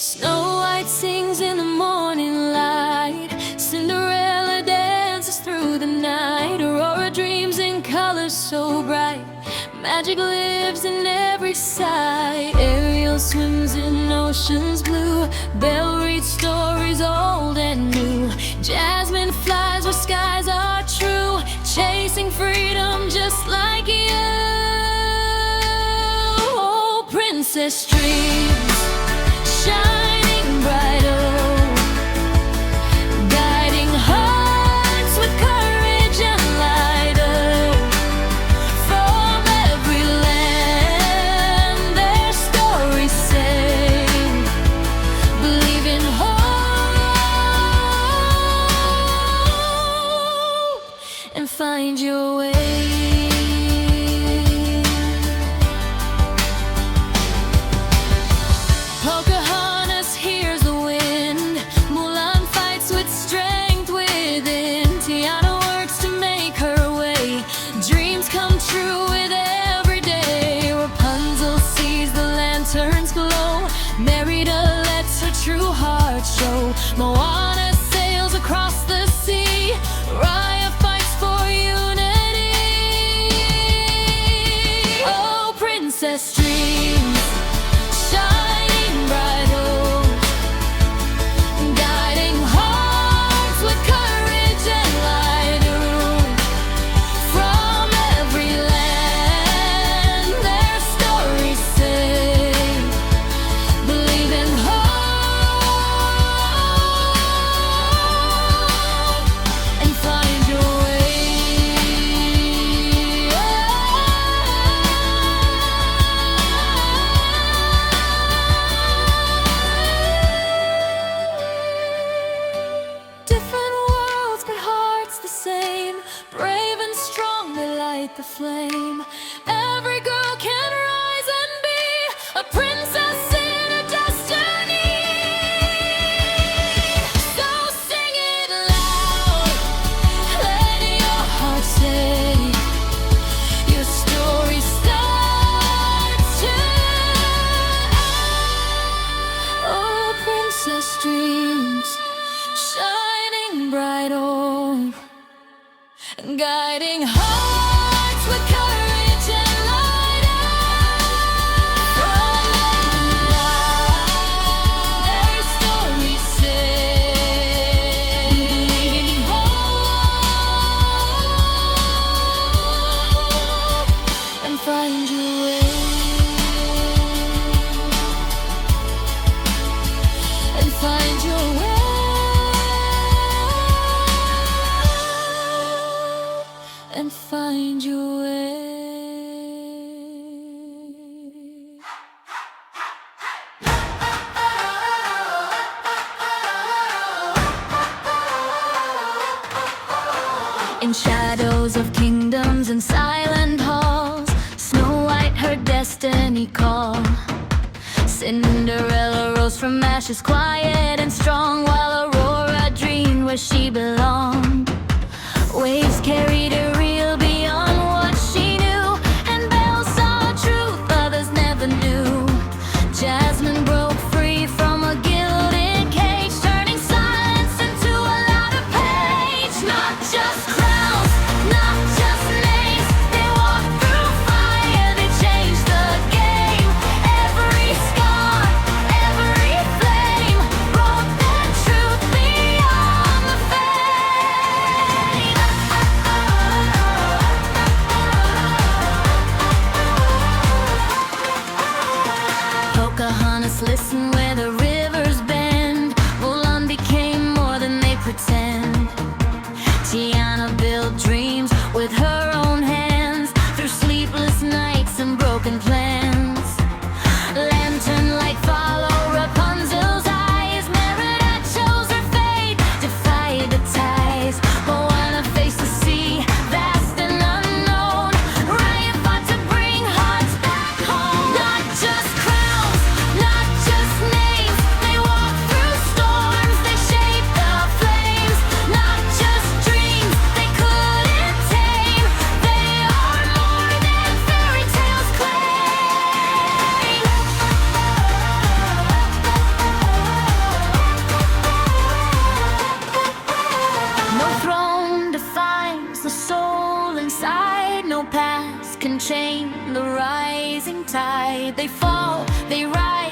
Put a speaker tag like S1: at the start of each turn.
S1: Snow White sings in the morning light, Cinderella dances through the night, Aurora dreams in colors so bright, magic lives in every sight. Ariel swims in oceans blue, Belle reads stories old and new, Jasmine flies where skies are true, chasing freedom just like you. Oh, princess dreams, shining bright, oh, guiding hearts with courage and light, oh, from every land their stories say, believe in hope and find your way. Pocahontas hears the wind, Mulan fights with strength within, Tiana works to make her way, dreams come true with every day. Rapunzel sees the lanterns glow, Merida lets her true heart show, Moana sails across the sea, Raya fights for unity. Oh, princess dreams, shining bright, oh, guiding hearts with courage and light, oh, from every land their stories say, believe in hope and find your way. Different worlds but hearts the same, brave and strong they light the flame. Every girl can rise and be a princess in her destiny. So sing it loud, let your heart say, your story starts tonight. Oh, princess dreams, shining bright, oh, guiding hearts with courage and light, from their stories say, believe in hope and find your way, and find your way, and find your way. In shadows of kingdoms and silent halls, Snow White heard destiny call. Cinderella rose from ashes quiet and strong, while Aurora dreamed where she belonged. Waves carried her real beyond what she knew, and Belle saw truth others never knew. Jasmine broke free from a gilded cage, turning silence into a louder page. Not just crowns, not just names, they walked through fire, they changed the game. Every scar, every flame, brought that truth beyond the fame. Pocahontas listened where the rivers bend, Mulan became more than they pretend. Tiana built dreams with her own hands, through sleepless nights and broken plans. Lantern light follow Rapunzel's eyes, Merida chose her fate, defied the ties. Moana faced the sea, vast and unknown, Raya fought to bring hearts back home. Not just crowns, not just names, they fall, they rise.